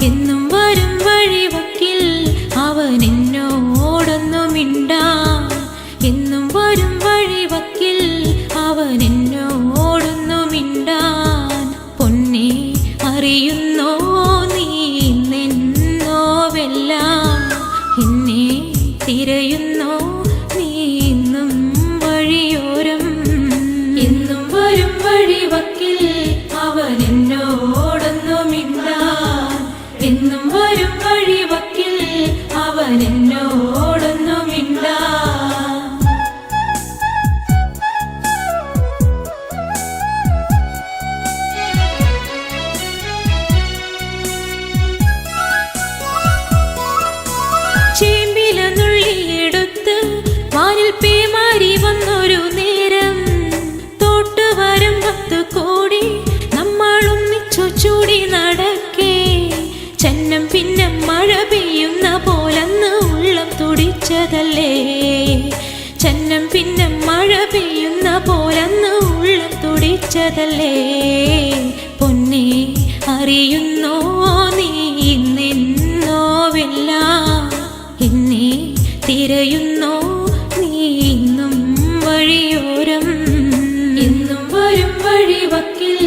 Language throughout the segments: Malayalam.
എന്നും വരും വഴിവക്കിൽ അവൻ എന്നോടൊന്നു മിണ്ടാൻ. എന്നും വരും വഴിവക്കിൽ അവൻ എന്നോടൊന്നു മിണ്ടാൻ. പൊന്നെ അറിയുന്നോ നീ നിന്നോവെല്ലാം, എന്നെ തിരയുന്നോ നീ ഇന്നും വഴിയോരം. എന്നും വരും വഴിവക്കിൽ അവൻ എന്നോടൊന്നു മിണ്ടാൻ. എന്നും വരും വഴിവക്കിൽ അവൻ എന്നോടൊന്നു മിണ്ടാൻ. ചേമ്പില നുള്ളിയെടുത്ത് വാനിൽ പേമാരി വന്നൊരു നേരം, തോട്ടുവരം 10 കോടി നമ്മൾ ഒന്നിച്ചു ചൂടി നടക്കേ. ചന്നം പിന്നെ മഴ പെയ്യുന്ന പോലന്ന് ഉള്ളം തുടിച്ചതല്ലേ. ചന്നം പിന്നെ മഴ പെയ്യുന്ന പോലന്ന് ഉള്ളം തുടിച്ചതല്ലേ. പൊന്നെ അറിയുന്നോ നീ നിന്നോവെല്ലാം, എന്നെ തിരയുന്നോ നീ ഇന്നും വഴിയോരം. എന്നും വരും വഴിവക്കിൽ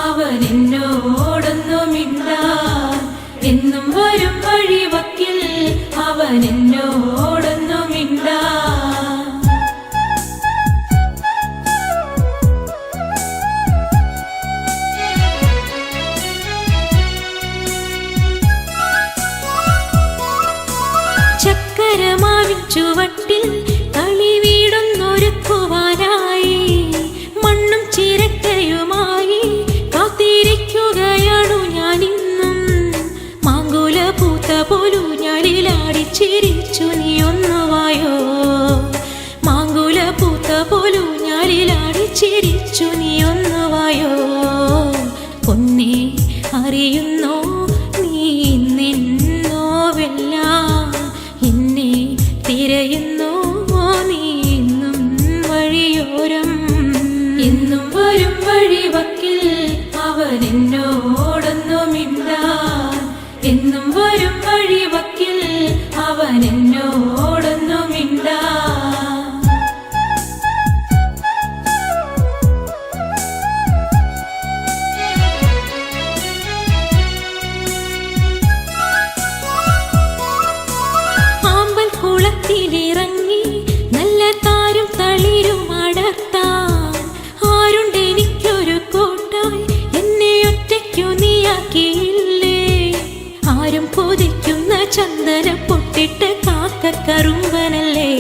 അവൻ എന്നോടൊന്നു മിണ്ടാൻ. എന്നും വരും വഴിവക്കിൽ അവൻ എന്നോടൊന്നു മിണ്ടാൻ. ചക്കരമാവിൻ ചുവട്ടിൽ കളി വീടൊന്നൊരുക്കുവാനായി മണ്ണും ചിരട്ടയുമായി കാത്തിരിക്കുകയാണു ഞാനിന്നും. മാങ്കുല പൂത്ത പോലും ഞാനിലാടി ചിരിച്ചു നീ ഒന്നുവായോ. മാങ്കുല പൂത്ത പോലും ഞാനിലാടി ചിരിച്ചു നീ ഒന്നുവായോ. പൊന്നെ അറിയുന്നോ നീ നിന്നോവെല്ലാം, എന്നെ തിരയുന്നോ നീ ഇന്നും വഴിയോരം. എന്നും വരും വഴിവക്കിൽ അവൻ എന്നോടൊന്നു മിണ്ടാൻ. എന്നും വരും വഴിവക്കിൽ അവൻ എന്നോടൊന്നു മിണ്ടാൻ. കുളത്തിലിറങ്ങി നല്ല താരും തളിരും അടർത്താൻ ആരുണ്ടെനിക്കൊരു കോട്ടായി, എന്നെ ഒറ്റയ്ക്കു നീയാക്കിയില്ലേ. ആരും കൊതിക്കുന്ന ചന്ദന പൊട്ടിട്ട് കാക്കക്കറുമ്പനല്ലേ.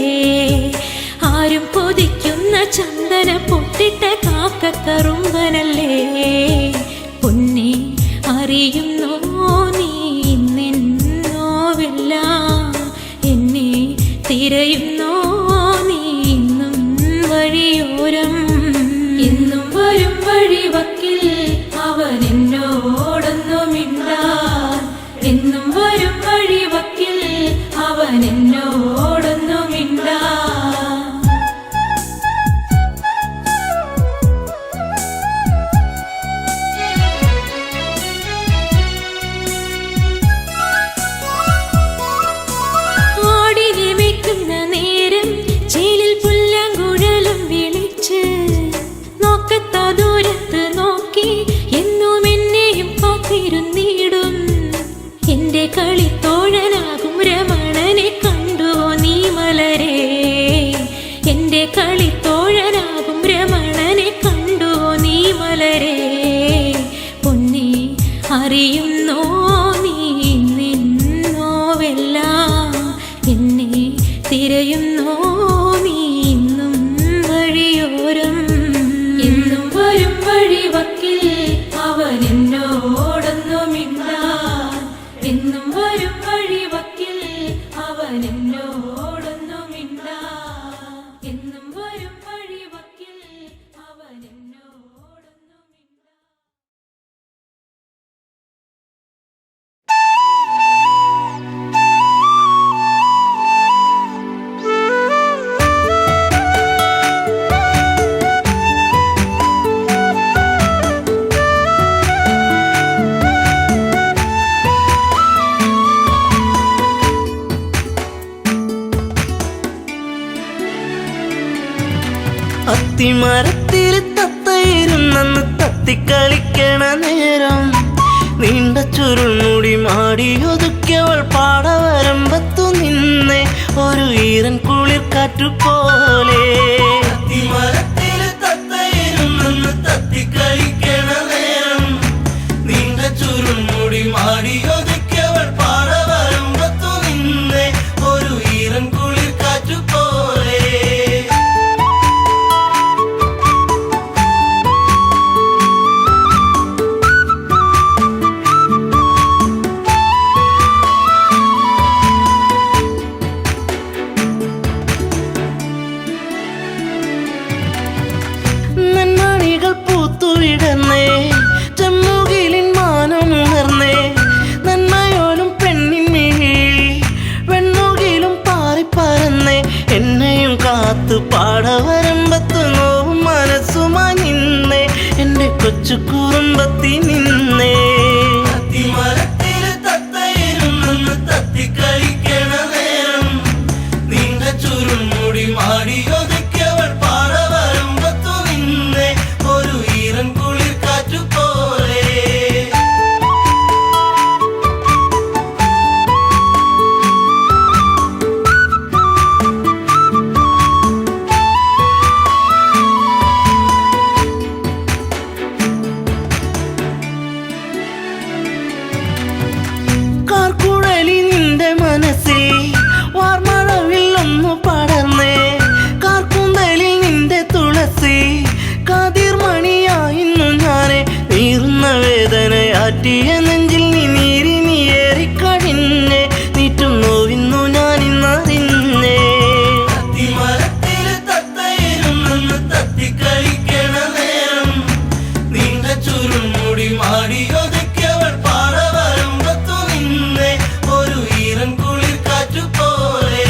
ആരും കൊതിക്കുന്ന ചന്ദന പൊട്ടിട്ട് കാക്കക്കറുമ്പനല്ലേ. പൊന്നെ അറിയുന്നോ നീ നിന്നോവെല്ലാം, എന്നെ തിരയുന്നോ നീ ഇന്നും വഴിയോരം. എന്നും വരും വഴിവക്കിൽ അവൻ എന്നോടൊന്നു മിണ്ടാൻ. എന്നും വരും വഴിവക്കിൽ അവൻ എന്നോടൊന്നു മിണ്ടാൻ. നേരം ചേലിൽ പുല്ലാങ്കുഴലും വിളിച്ച് നോക്കത്ത ദൂരത്ത് നോക്കി എന്നും എന്നെയും കാത്തിരുന്നിടും. എന്റെ കളിത്തോഴനാകും രമണനെ കണ്ടുവോ നീ മലരേ. എന്റെ കളിത്തോഴനാകും രമണനെ കണ്ടുവോ നീ മലരേ. പൊന്നെ അറിയുന്നോ നീ നിന്നോവെല്ലാം, എന്നെ തിരയുന്നോ നീ ഇന്നും വഴിയോരം. എന്നും വരും വഴിവക്കിൽ അവൻ എന്നോടൊന്നു മിണ്ടാൻ. എന്നും വരും വഴിവക്കിൽ അവൻ എന്നോടൊന്നു മിണ്ടാൻ. എന്നും വരും വഴിവക്കിൽ അവൻ എന്നോട് അത്തിമരത്തിൽ തത്തയിരുന്നെന്ന് തത്തിക്കളിക്കണ നേരം നീണ്ട ചുരുൾമുടി മാടിയൊതുക്കിയവൾ പാടവരമ്പത്തു നിന്നെ ഒരു ഈറൻ കുളിർ കാറ്റുപോലെ. അത്തിമരത്തിൽ തത്തയിരുന്നെന്ന് തത്തിക്കളിക്കണ നേരം നീണ്ട ചുരുൾമുടി മാടിയൊതുക്കിയവൾ പാടവരമ്പത്തു നിന്നെ ഒരു ഈറൻ കുളിർ കാറ്റുപോലെ. നന്മണികൾ പൂത്തുവിടർന്നേ ചെമ്മുകിലിൻ മാനമുണർന്നേ നന്മയോലും പെണ്ണിൻ മിഴി വെണ്ണുകിലും പാറിപ്പറന്നേ എന്നെയും കാത്തു പാടവരമ്പത്ത് നോവും മനസ്സുമായി നിന്നേ എൻ്റെ കൊച്ചു കുറുമ്പത്തി നിന്നേ. അത്തിമരത്തിൽ തത്തയിരുന്നെന്ന് തത്തിക്കളിക്കണ നേരം നീണ്ട ചുരുൾമുടി മാടിയൊതുക്കിയവൾ പാടവരമ്പത്തു നിന്നെ ഒരു ഈറൻ കുളിർ കാറ്റുപോലെ. കാർക്കുഴലി നിന്റെ മനസ്സിൽ വാർമഴവിൽ ഒന്നു പടർന്നേ കാർക്കുന്തലിൽ നിന്റെ തുളസി കാതിർമണിയായിരുന്നു ഞാനെ നീറുന്ന വേദനയാറ്റിയ നെഞ്ചിൽ നീ നീരി നീയേറിക്കഴിഞ്ഞേ നീറ്റും നോവിന്നു ഞാനിന്നറിഞ്ഞേ. അത്തിമരത്തിൽ തത്തയിരുന്നെന്ന് തത്തിക്കളിക്കണ നേരം നീണ്ട ചുരുൾമുടി മാടിയൊതുക്കിയവൾ പാടവരമ്പത്തു നിന്നെ ഒരു ഈറൻ കുളിർ കാറ്റുപോലെ.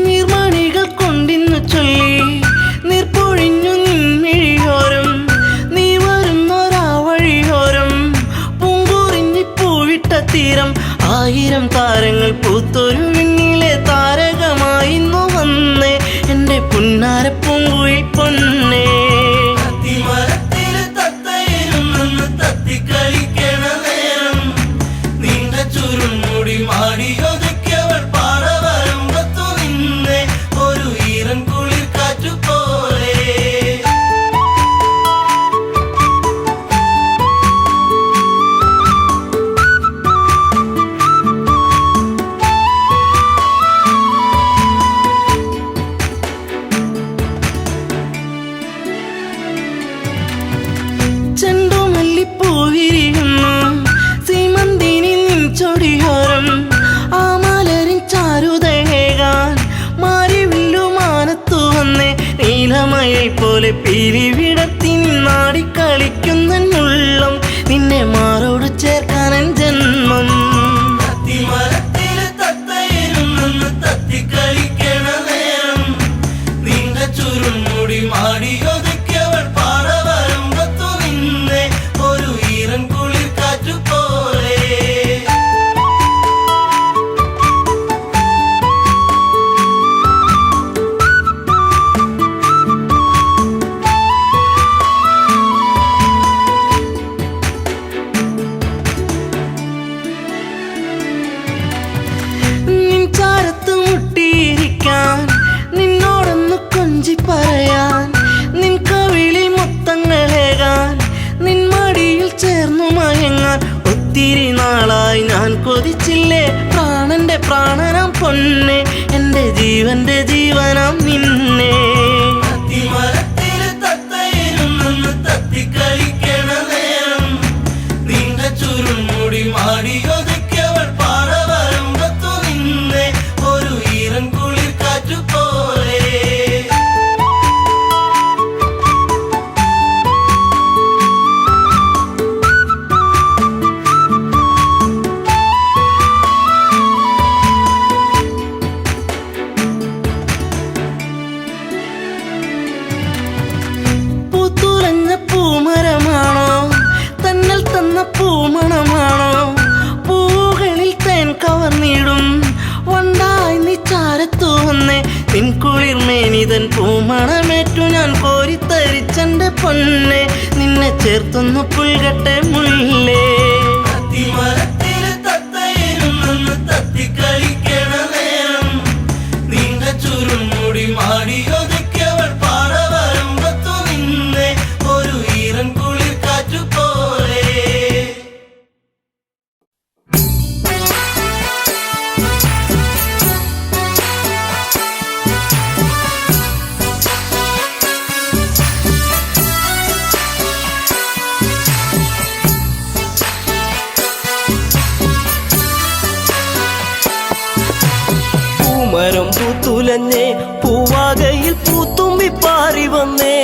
നീർമണികൾ കൊണ്ടിന്നു ചൊല്ലി നീർപ്പൊഴിഞ്ഞു നിൻമിഴിയോരം നീ വരുന്നൊരാ വഴിയോരം പൂങ്കുറിഞ്ഞി പൂവിട്ട തീരം ആയിരം താരങ്ങൾ പൂത്തൊരു വിണ്ണിലെ താരകമായിന്നു വന്നേ എൻ്റെ പുന്നാര പൂങ്കുയിൽ പൊന്നേ. അത്തിമരത്തിൽ തത്തയിരുന്നെന്ന് തത്തിക്കളിക്കണ നേരം നീണ്ട ചുരുൾമുടി മാടിയൊതുക്കിയവൾ പാടവരമ്പത്തു നിന്നെ ഒരു ഈറൻ കുളിർ കാറ്റുപോലെ. ചെണ്ടുമല്ലിപ്പൂവിരിയുന്നു സീമന്തിനി നിൻ ചൊടിയോരം ആ മലരിൻ ചാരുതയേകാൻ മാരിവില്ലു മാനത്തു വന്നേ നീലമയിൽ പോലെ പീലി വിടർത്തി നിന്നാടിക്കളിക്കുന്നുള്ളം നിന്നെ മാറോട് ചേർക്കാനൻ ജന്മം. അത്തിമരത്തിൽ തത്തയിരുന്നെന്ന് തത്തിക്കളിക്കണ നേരം നീണ്ട ചുരുൾമുടി മാടിയൊതുക്കിയവൾ പാടവരമ്പത്തു നിന്നെ ഒരു ഈറൻ കുളിർ കാറ്റുപോലെ. നിൻ ചാരത്ത് മുട്ടിയിരിക്കാൻ നിന്നോടൊന്ന് കൊഞ്ചി പറയാൻ നിൻ കവിളിൽ മൊത്തങ്ങളേകാൻ നിൻ മടിയിൽ ചേർന്നു മയങ്ങാൻ ഒത്തിരി നാളായി ഞാൻ കൊതിച്ചില്ലേ പ്രാണന്റെ പ്രാണനാം പൊന്നെ എൻ്റെ ജീവന്റെ ജീവനാം നിന്നെ. അത്തിമരത്തിൽ തത്തയിരുന്നെന്ന് തത്തിക്കളിക്കണ നേരം നീണ്ട ചുരുൾമുടി മാടിയൊതുക്കിയവൾ പാടവരമ്പത്തു നിന്നെ ഒരു ഈറൻ കുളിർ കാറ്റുപോലെ. ചേർത്തൊന്നു പുൽകട്ടെ മുല്ലേ. അത്തിമരത്തില് തത്തയിരുന്നെന്ന് തത്തിക്കളിക്കണ നേരം നീണ്ട ചുരുൾമുടി മാടിയൊതുക്കിയവൾ പാടവരമ്പത്തു നിന്നെ ഒരു ഈറൻ കുളിർ കാറ്റുപോലെ. പൂമരം പൂത്തുലഞ്ഞേ പൂവാകയിൽ പൂത്തുമ്പി പാറി വന്നേ.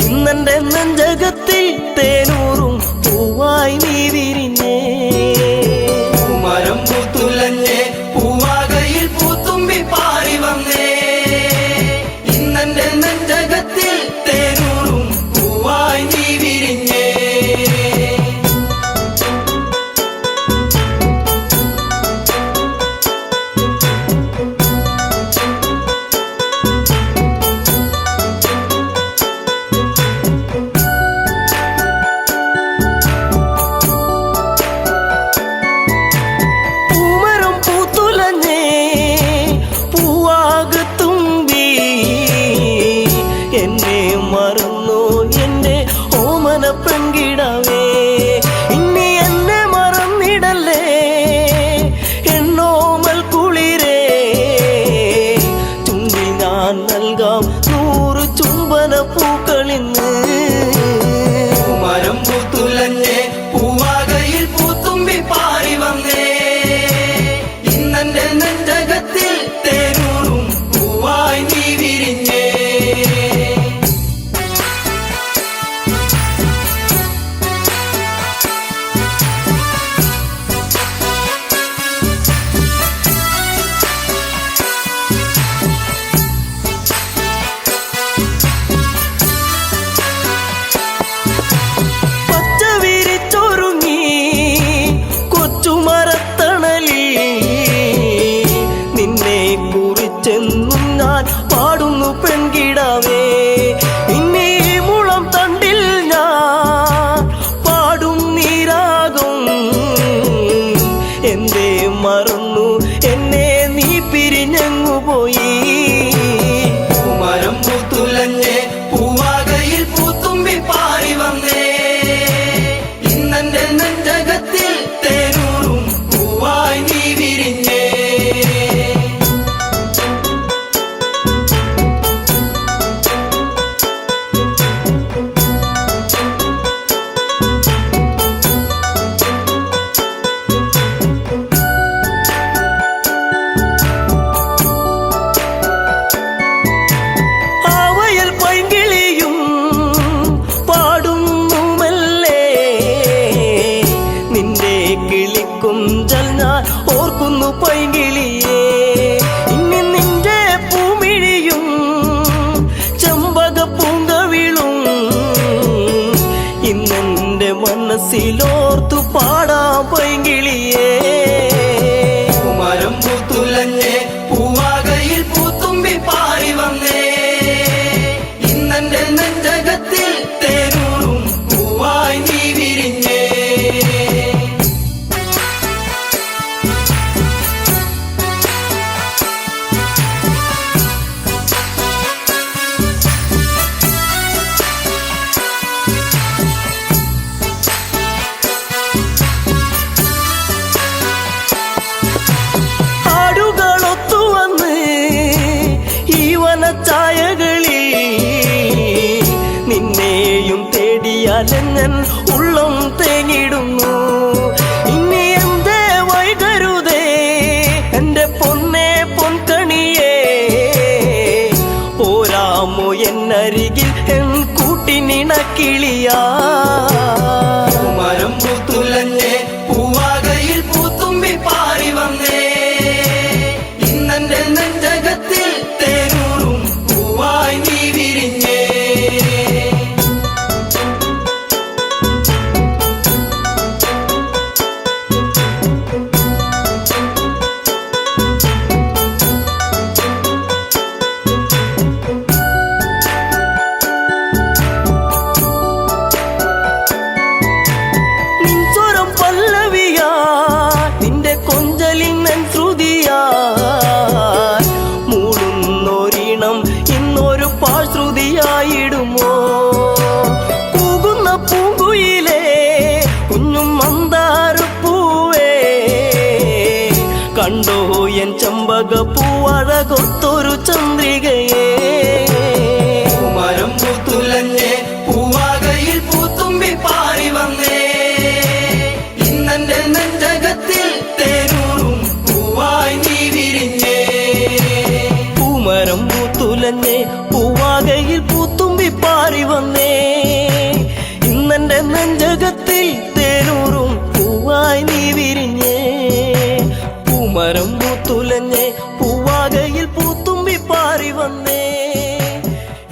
ഇന്നെന്റെ നെഞ്ചകത്തിൽ തേനൂറും പൂവായി നീ വിരിഞ്ഞേ. പൂമരം പൂത്തുലഞ്ഞേ പൂവാകയിൽ പൂത്തുമ്പി പാറി വന്നേ. ഇന്നെന്റെ നെഞ്ചകത്തിൽ തേനൂറും പൂവായി നീ വിരിഞ്ഞേ. പൂമരം പൂത്തുലഞ്ഞേ പൂവാകത്തുമ്പി എന്നെ മറന്നു എന്റെ ഓമന പെൺകിടാവേ. ഇനി എന്നെ മറന്നിടല്ലേ എന്നോമൽ കുളിരേ. ചുണ്ടിൽ ഞാൻ നൽകാം 100 ചുംബന പൂക്കളിന്ന്. പൂമരം പൂത്തുലഞ്ഞേ പൂവാകയിൽ പൂത്തുമ്പി പാറി വന്നേ. ഇന്നെന്റെ നെഞ്ചകത്തിൽ തേനൂറും പൂവായി നീ വിരിഞ്ഞേ. പച്ച വിരിച്ചൊരുങ്ങി കൊച്ചുമരത്തണലിൽ നിന്നെ കുറിച്ചെന്നും ഞാൻ പാടുന്നു പെൺകിടാവേ. ഇനി ഈ മുളം തണ്ടിൽ ഞാൻ പാടും നീരാകും. എന്തേ മറന്നു എന്നെ നീ പിരിഞ്ഞങ്ങു പോയി. പൂമരം പൂത്തുലഞ്ഞേ പൂവാകയിൽ പൂത്തുമ്പി പാറി വന്നേ. ഇന്നെന്റെ നെഞ്ചകത്തിൽ തേനൂറും പൂവായി നീ വിരിഞ്ഞേ. ആവയൽ പൈങ്കിളിയും പാടുന്നുമല്ലേ. നിന്റെ കിളിക്കുഞ്ചൽ ഞാൻ ഓർക്കുന്നു പൈങ്കിളിയേ. ഇനി നിന്റെ പൂമിഴിയും ചെമ്പക പൂങ്കവിളും ഇന്നെന്റെ മനസ്സിലോർത്തു പാടാം പൈങ്കിളിയേ. പൂമരം പൂത്തുലഞ്ഞേ പൂവാകയിൽ പൂത്തുമ്പി പാറി വന്നേ. ഇന്നെന്റെ നെഞ്ചകത്തിൽ തേനൂറും പൂവായി നീ വിരിഞ്ഞേ. ആടുകളൊത്തുവന്ന് ഈ വനച്ചായകളിൽ നിന്നെയും തേടിയാലെങ്ങൻ ഉള്ളം തേങ്ങിടുന്നു. ഇനി എന്തേ വൈകരുതേ എന്റെ പൊന്നേ പൊൻകണിയേ. പോരാമോ എന്നരികിൽ എൻ കൂട്ടിനിണക്കിളിയാ. പൂമരം പൂത്തുലഞ്ഞേ പൂവാകയിൽ പൂത്തുമ്പി പാറി വന്നേ. ഇന്നെന്റെ നെഞ്ചകത്തിൽ തേനൂറും പൂവായി നീ വിരിഞ്ഞേ. നെഞ്ചകത്തിൽ തേനൂറും പൂവായി നീ വിരിഞ്ഞേ പൂമരം പൂത്തുലഞ്ഞേ പൂവാകയിൽ പൂത്തുമ്പി പാറി വന്നേ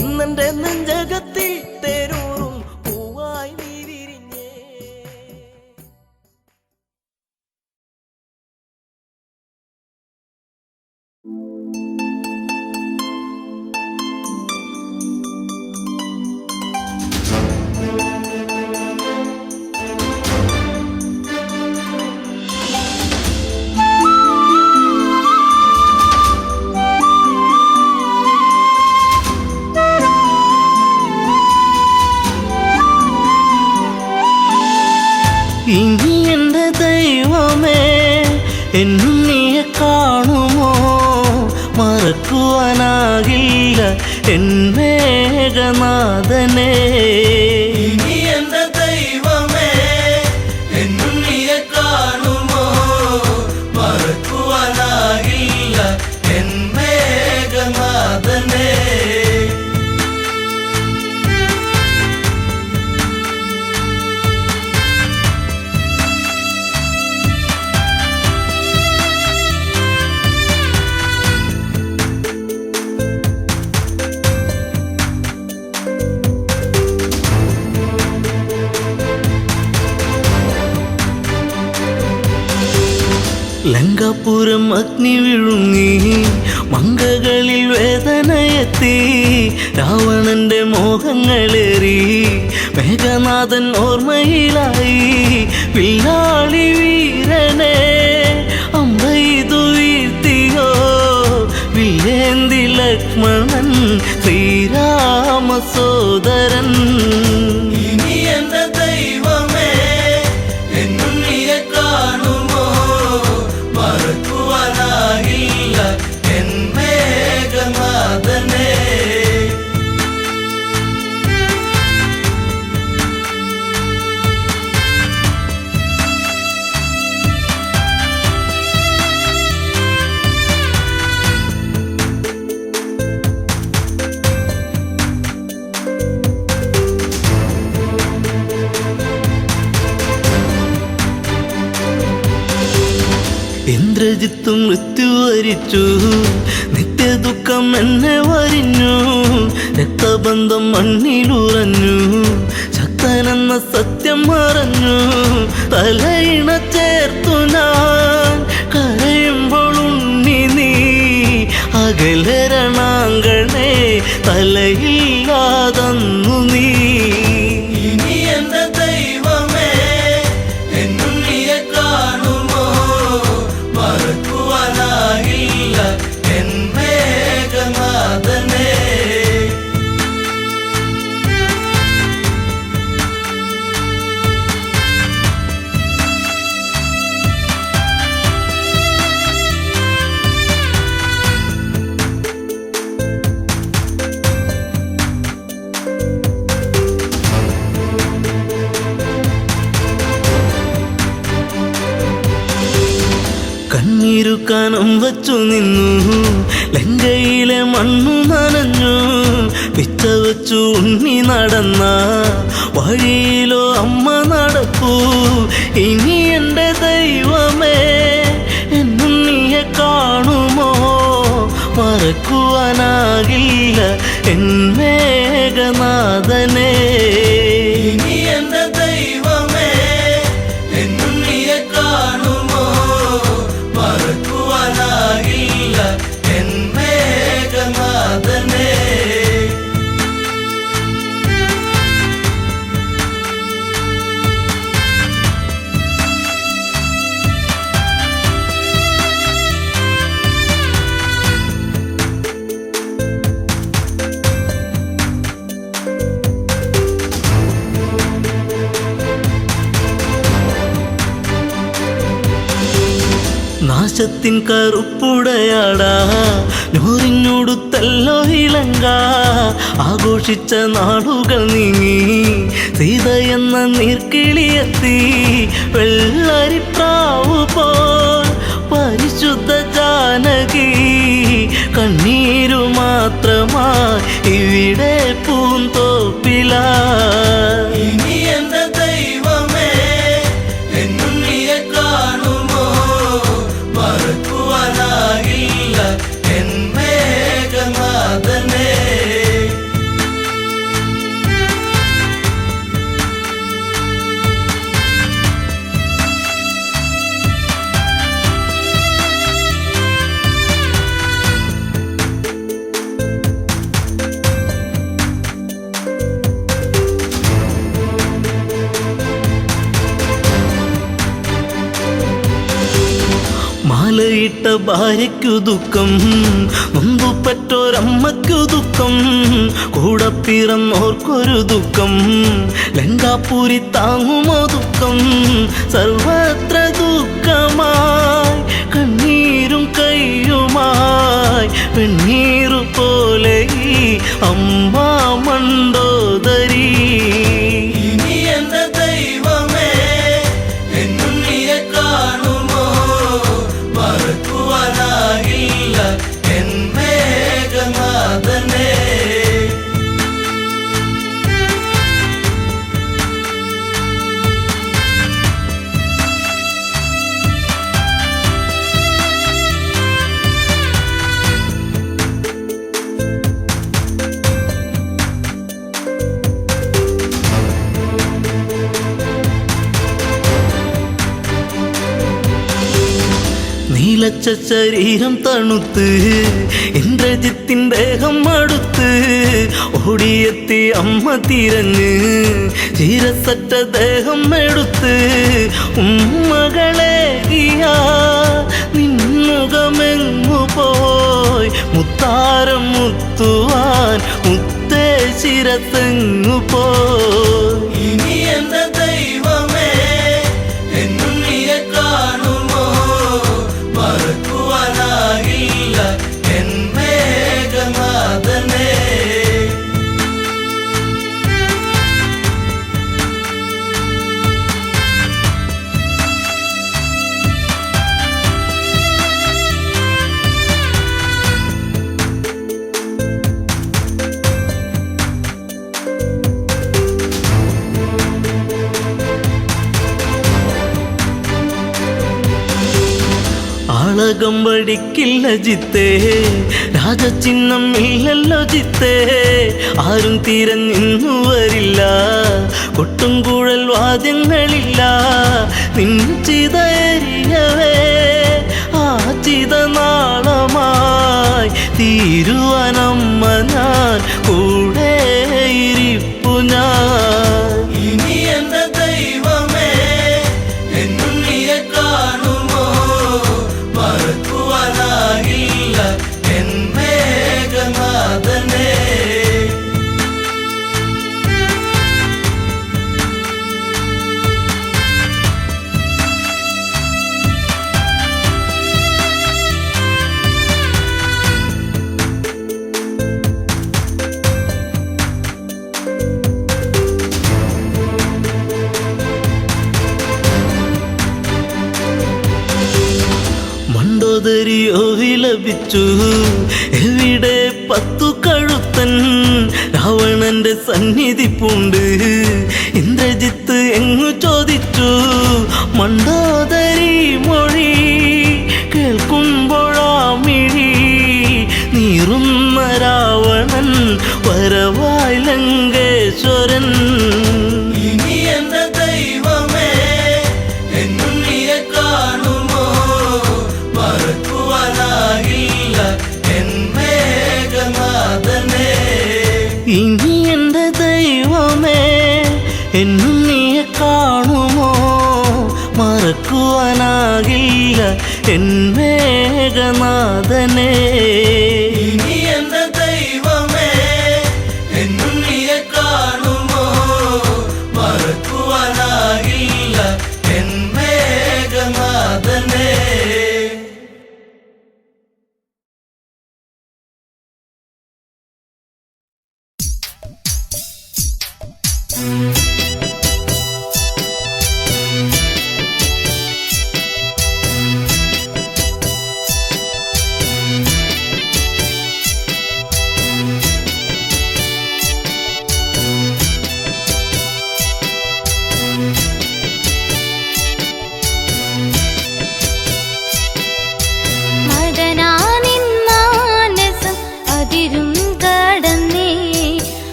ഇന്നെന്റെ നെഞ്ചകത്തിൽ തേനൂറും പൂവായി നീ വിരിഞ്ഞേ. ഇനി എൻ്റെ ദൈവമേ എന്നും നീയെ കാണുമോ മറക്കുവാനാകില്ല എൻ മേഘനാഥനെ. ഇനി എന്റെ ദൈവമേ എന്നും നീയെ കാണുമോ മറക്കുവാനാകില്ല എൻ മേഘനാഥനെ. ലങ്കാപുരം അഗ്നി വിഴുങ്ങി മങ്കകളിൽ വേദനയെത്തി രാവണന്റെ മോഹങ്ങളേറി മേഘനാഥൻ ഓർമ്മയിലായി വില്ലാളി വീരനെ അമ്പെയ്തു വീഴ്ത്തിയോ വില്ലേന്തി ലക്ഷ്മണൻ ശ്രീരാമ സോദരൻ. ഇനി എന്റെ ദൈവമേ എന്നും നീയെ കാണുമോ മറക്കുവാനാകില്ല എൻ മേഘനാഥനെ. ഇന്ദ്രജിത്തും മൃത്യു വരിച്ചു നിത്യദുഃഖം എന്നെ വരിഞ്ഞു രക്തബന്ധം മണ്ണിലുറഞ്ഞു ശക്തനെന്ന സത്യം മറഞ്ഞു തലയിണ ചേർത്തു ഞാൻ കരയുമ്പോൾ ഉണ്ണി നീ അകലരണാങ്കണേ തലയില്ലാതന്നു നീ. ഇനി എന്റെ ദൈവമേ എന്നും നീയെ കാണുമോ മറക്കുവാനാകില്ല എൻ മേഘനാഥനെ. കണ്ണീരു കനം വച്ചു നിന്നു ലങ്കയിലെ മണ്ണു നനഞ്ഞു പിച്ച വച്ചു ഉണ്ണി നടന്ന വഴിയിലോ അമ്മ നടപ്പൂ. ഇനി എൻ്റെ ദൈവമേ എന്നും നീയെ കാണുമോ മറക്കുവാനാകില്ല എൻ മേഘനാഥനെ. ഇനി എന്റെ ദൈവമേ എന്നും നീയെ കാണുമോ മറക്കുവാനാകില്ല എൻ മേഘനാഥനെ. നാശത്തിൻ കറുപ്പുടയാടാ നൂറിനോടുത്തല്ലോ ഇളങ്ക ആഘോഷിച്ച നാളുകൾ നീങ്ങി സീത എന്ന നീർക്കിളിയെത്തി വെള്ളരിപ്രാവു പോൽ പരിശുദ്ധ ജാനകി കണ്ണീരു മാത്രമായി ഇവിടെ പൂന്തോപ്പില. ഇനി എന്റെ മാലയിട്ട ഭാര്യയ്ക്കു ദുഃഖം, നൊന്തുപെറ്റോരമ്മയ്ക്കു ദുഃഖം, കൂടെ പിറന്നോർക്കൊരു ദുഃഖം, ലങ്കാപുരി താങ്ങുമോ ദുഃഖം, സർവത്ര ദുഃഖമായി കണ്ണീരും കയ്യുമായി വെണ്ണീറു പോലെ ഈ അമ്മ മണ്ടോദരി. ഇനി എന്റെ ദൈവമേ എന്നും നീയെ കാണുമോ, മറക്കുവാനാകില്ല എൻ മേഘനാഥനെ. നീലച്ച ശരീരം തണുത്ത് ഇന്ദ്രജിത്തിൻ ദേഹം അടുത്ത് ഓടിയെത്തി അമ്മ തിരഞ്ഞ് ചീരസറ്റ ദേഹം എടുത്ത് ഉമ്മകളേകിയ നിന്നുകമെങ്ങു പോയി മുത്താരം മുത്തുവാൻ മുത്തേ ശിരത്തെങ്ങു പോയി. ഇനി എന്റെ ദൈവമേ എന്നും നീയെ കാണുമോ, മറക്കുവാനാകില്ല എൻ മേഘനാഥനെ. ആളകം വഴിക്കില്ല ജിത്തേ, രാജചിഹ്നം ഇല്ലല്ലോ ജിത്തേ, ആരും തിരഞ്ഞിന്നു വരില്ല, കൊട്ടും കുഴൽ വാദ്യങ്ങളില്ല, നിൻചിതയരിയവേ ആ ചിത നാളമായി തീരുവനമ്മ ഞാൻ കൂടെ ഇരിപ്പു ഞാൻ. ഇനി എന്റെ ദൈവമേ എന്നും നീയെ കാണുമോ, മറക്കുവാനാകില്ല എൻ മേഘനാഥനെ. മണ്ടോദരിയോ വിലപിച്ചു, എവിടെ പത്തു കഴുത്തൻ, രാവണന്റെ സന്നിധി പൂണ്ട് ഇന്ദ്രജിത്ത് എങ്ങു ചോദിച്ചു. മണ്ടോദരി മൊഴി കേൾക്കുമ്പോഴാമിഴി നീറുന്ന രാവണൻ വരവായി ലങ്കേശ്വരൻ. ഇനി എന്റെ ദൈവമേ എന്നും നീയെ കാണുമോ, മറക്കുവാനാകില്ല എൻ മേഘനാഥനെ. ഇനി എൻ്റെ ദൈവമേ എന്നും നീയെ കാണുമോ, മറക്കുവാനാകില്ല എൻ മേഘനാഥനെ. ഇനി എന്റെ ദൈവമേ എന്നും നീയെ കാണുമോ, മറക്കുവാനാകില്ല എൻ മേഘനാഥനെ.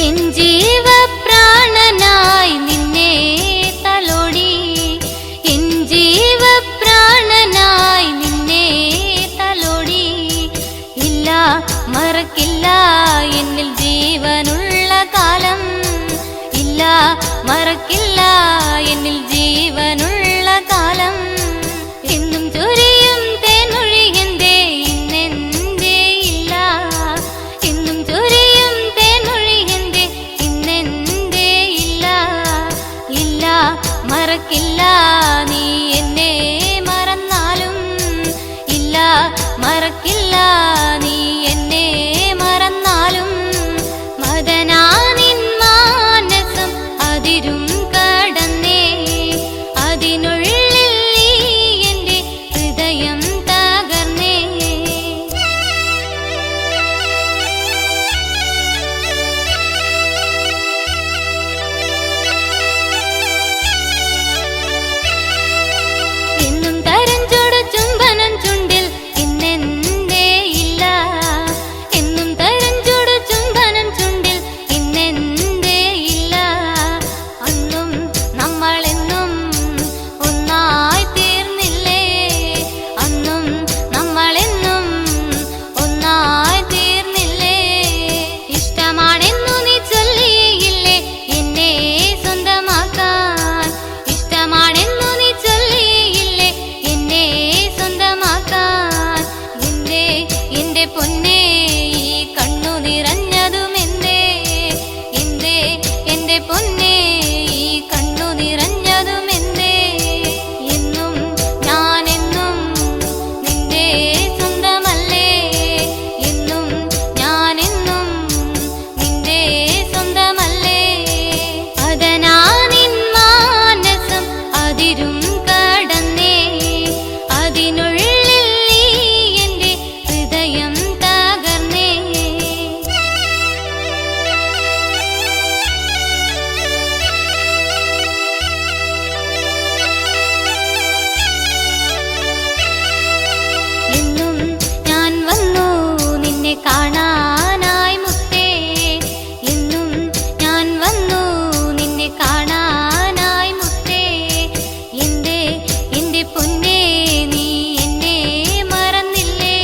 എൻ ജീവപ്രാണനായി നിന്നെ തലോടി, എൻ ജീവപ്രാണനായി നിന്നെ തലോടി. ഇല്ല മറക്കില്ല എന്നിൽ ജീവനുള്ള കാലം, ഇല്ല മറക്കില്ല എന്നിൽ ജീവനുള്ള കാലം. എന്നും ചൊരിയും തേനൊഴി എന്തേ ഇന്നെന്തേ ഇല്ല, എന്നും ചൊരിയും തേനൊഴി എന്തേ ഇന്നെന്തേ ഇല്ല. ഇല്ല മറക്കില്ല നീ എന്നെ മറന്നാലും, ഇല്ല മറക്കില്ല നീ എന്നെ മറന്നാലും. മദനാനിൻ മാനസം അതിരും കടന്നേ, അതിനുള്ളിൽ നീ എൻ്റെ ഹൃദയം തകർന്നേ. എന്നും തരഞ്ചോട് ചുംബനം ചുണ്ടിൽ ഇന്നെന്തേ ഇല്ല, എന്നും തരഞ്ചോട് ചുംബനം ചുണ്ടിൽ ഇന്നെന്തേ ഇല്ല. അന്നും നമ്മളെന്നും ഒന്നായി തീർന്നില്ലേ, അന്നും നമ്മളെന്നും ഒന്നായി തീർന്നില്ലേ. ഇഷ്ടമാണെന്നു നീ ചൊല്ലിയില്ലേ എന്നെ സ്വന്തമാക്കാൻ, ഇഷ്ടമാണെന്നു നീ ചൊല്ലിയില്ലേ എന്നെ സ്വന്തമാക്കാൻ. എന്റെ പൊന്നേ ഈ കണ്ണു നിറഞ്ഞതുമെന്തേ, എന്റെ പൊന്നേ ഈ കണ്ണു നിറഞ്ഞതുമെന്തേ. എന്നും ഞാനെന്നും നിന്റെ സ്വന്തമല്ലേ, എന്നും ഞാനെന്നും നിന്റെ സ്വന്തമല്ലേ. അതനാനിൻ മാനസം അതിരും കടന്നേ, അതിനുള്ളിൽ നീ എൻ്റെ ഹൃദയം തകർന്നേ. എന്നും ഞാൻ വന്നു നിന്നെ കാണാനായി മുത്തേ, എന്നും ഞാൻ വന്നു നിന്നെ കാണാനായി മുത്തേ. എന്റെ പൊന്നേ നീ എന്നെ മറന്നില്ലേ,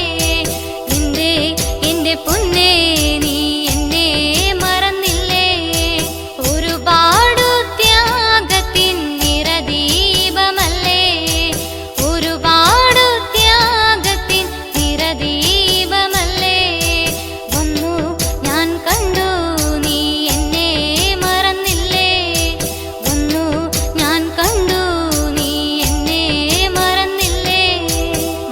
എന്റെ പൊന്നേ നീ എന്നെ മറന്നില്ലേ. ഒരുപാടു ത്യാഗത്തിൻ നിറദീപമല്ലേ, ഒരുപാടു ത്യാഗത്തിൻ നിറദീപമല്ലേ. വന്നു ഞാൻ കണ്ടു നീ എന്നെ മറന്നില്ലേ, വന്നു ഞാൻ കണ്ടു നീ എന്നെ മറന്നില്ലേ.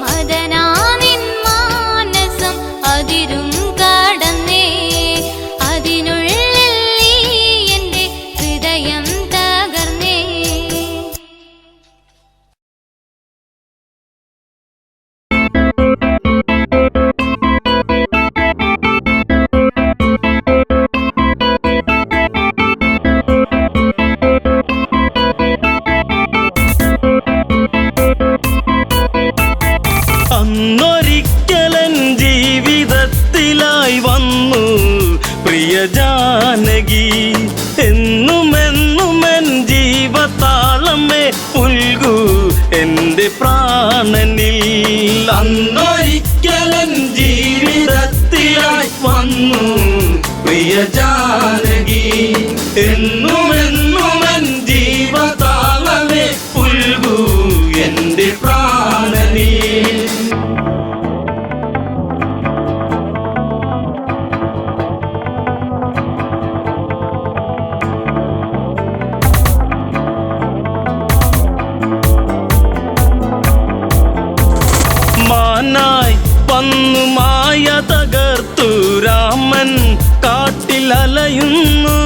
മദനാനിൻ മാനസം അതിരും കടന്നേ, അതിനുള്ളിൽ നീ എൻ്റെ ഹൃദയം തകർന്നേ. അന്നൊരിക്കലൻ ജീവിതത്തിലായി വന്നു പ്രിയ ജാനകി. എന്നുമെന്നുമെൻ ജീവതാളമേ പുൽകൂ എൻ്റെ പ്രാണനിൽ. അന്നൊരിക്കലൻ ജീവിതത്തിലായി വന്നു പ്രിയ ജാനകി. എന്നുമെന്നുമെൻ ജീവതാളമേ പുൽകൂ എൻ്റെ പ്രാണനിൽ. മാനായി വന്നു മായ തകർത്തു രാമൻ കാട്ടിലലയുന്നു.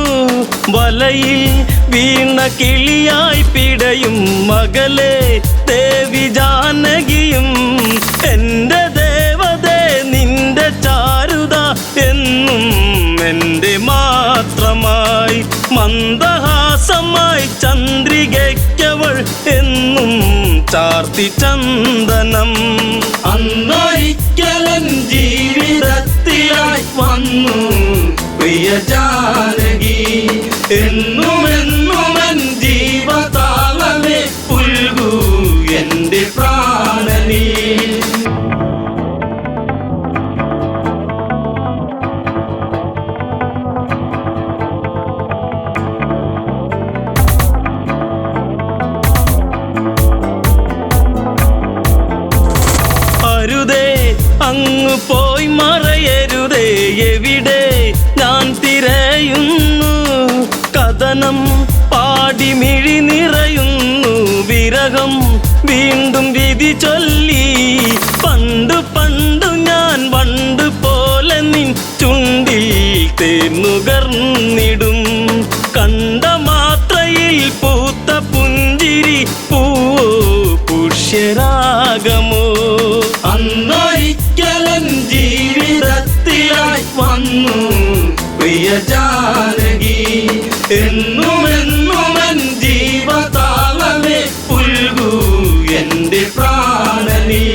വലയിൽ വീണ കിളിയായി പിടയും മകളെ ദേവി ജാനകിയും. എൻ്റെ ദേവതേ നിന്റെ ചാരുത എന്നും എൻ്റെ മാത്രമായി. മന്ദഹാസമായി ചന്ദ്രികയ്ക്കവൾ എന്നും ചാർത്തി ചന്ദനം. അന്നൊരിക്കലൻ ജീവിതത്തിലായി വന്നു പ്രിയ ജാനകി എന്നുമെന്നുമെൻ ജീവതാളമേ പുൽകൂ എൻ്റെ പ്രാണനീ. അരുതേ അങ്ങ് പോയി മറയരുതേ, എവിടെ ഞാൻ തിരയുന്നു. കഥനം പാടി മിഴി നിറയുന്നു, വിരഹം വീണ്ടും വിധി ചൊല്ലി. പണ്ടു പണ്ടു ഞാൻ വണ്ട് പോലെ നിൻ ചുണ്ടിൽ തേന്നുകർന്നിടും. കണ്ട മാത്രയിൽ പൂത്ത പുഞ്ചിരി പൂവോ പുഷ്യരാഗമോ. അന്നൊരിക്കലൻ ജീവിതത്തിലായി വന്നു പ്രിയ ജാനകി എന്നുമെന്നുമെൻ ജീവതാളമേ പുൽകൂ എൻ്റെ പ്രാണനീ.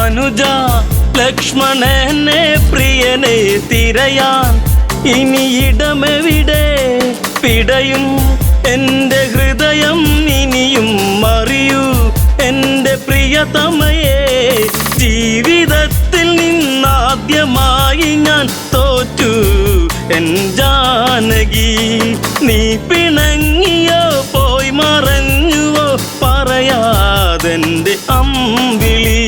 അനുജ ലക്ഷ്മണനെ പ്രിയനെ തിരയാൻ ഇനി ഇടമെവിടെ. പിടയും എൻ്റെ ഹൃദയം ഇനിയും അറിയൂ എൻ്റെ പ്രിയതമയെ. ജീവിതത്തിൽ നിന്നാദ്യമായി ഞാൻ തോറ്റു എൻ ജാനകി. നീ പിണങ്ങിയോ പോയി മറഞ്ഞുവോ പറയാതെൻ്റെ അമ്പിളി.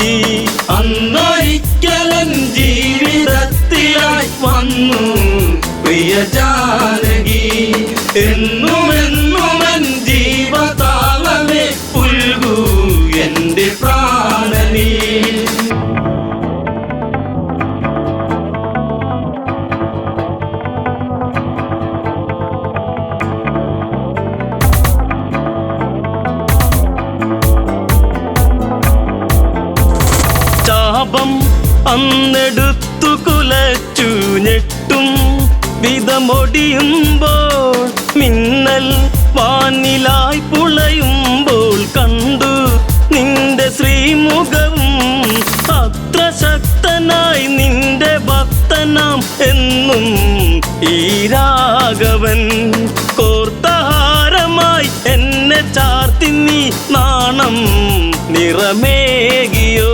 അന്നൊരിക്കലൻ ജീവിതത്തിലായി വന്നു പ്രിയ ജാനകി എന്നുമെന്നുമെൻ ജീവതാളമേ പുൽകൂ എൻ്റെ പ്രാണനീ. ശാപം അന്നെടുത്തു കുലച്ചു ഞെട്ടും വിധമൊടിയുമ്പോൾ, മിന്നൽ വാനിലായി പുളയുമ്പോൾ കണ്ടു നിന്റെ ശ്രീമുഖവും. അത്ര ശക്തനായി നിന്റെ ഭക്തനാം എന്നും ഈ രാഘവൻ. കോർത്തഹാരമായി എന്നെ ചാർത്തി നീ നാണം നിറമേകിയോ.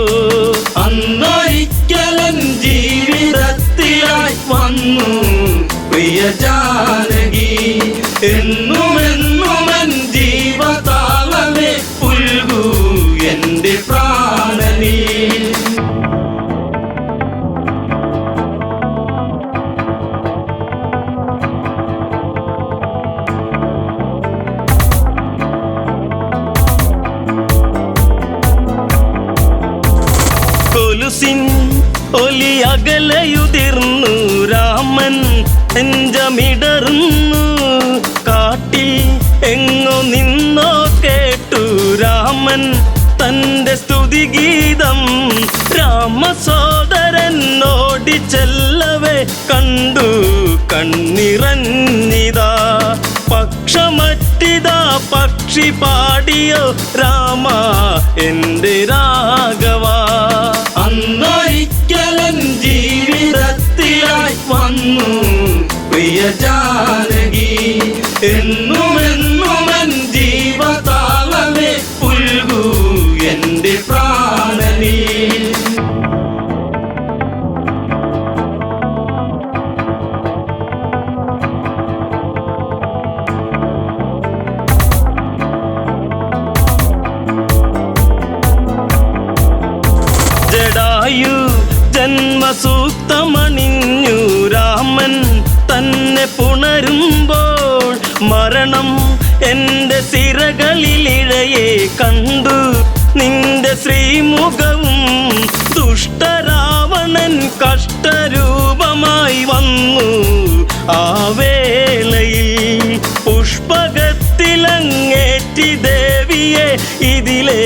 അന്നൊരിക്കലൻ ജീവിതത്തിലായി വന്നു പ്രിയ ജാനകി എന്നുമെന്നുമെൻ ജീവതാളമേ പുൽകൂ എൻ്റെ പ്രാണനീ. കൊലുസിൻ ഒലി അകലയുതിർന്നു, രാമൻ നെഞ്ചമിടറുന്നു. കാട്ടിൽ എങ്ങോ നിന്നോ കേട്ടു രാമൻ തൻ്റെ സ്തുതിഗീതം. രാമസോദരൻ ഓടിച്ചെല്ലവേ കണ്ടു കണ്ണിറഞ്ഞിതാ. പക്ഷമറ്റിതാ പക്ഷി പാടിയോ രാമ എൻ്റെ രാഘവ. അന്നൊരിക്കലൻ ജീവിതത്തിലായി വന്നു പ്രിയ ജാനകി എന്നുമെന്നുമെൻ ജീവതാളമേ പുൽകൂ എൻ്റെ പ്രാണനീ. ജടായു ജന്മസൂക്തമണിഞ്ഞു രാമൻ തന്നെ പുണരുമ്പോൾ, മരണം എൻ്റെ സിരകളിലിഴയെ കണ്ടു നിന്റെ ശ്രീമുഖവും. ദുഷ്ടരാവണൻ കഷ്ടരൂപമായി വന്നു ആ വേളയിൽ. പുഷ്പകത്തിലങ്ങേറ്റി ദേവിയെ ഇതിലെ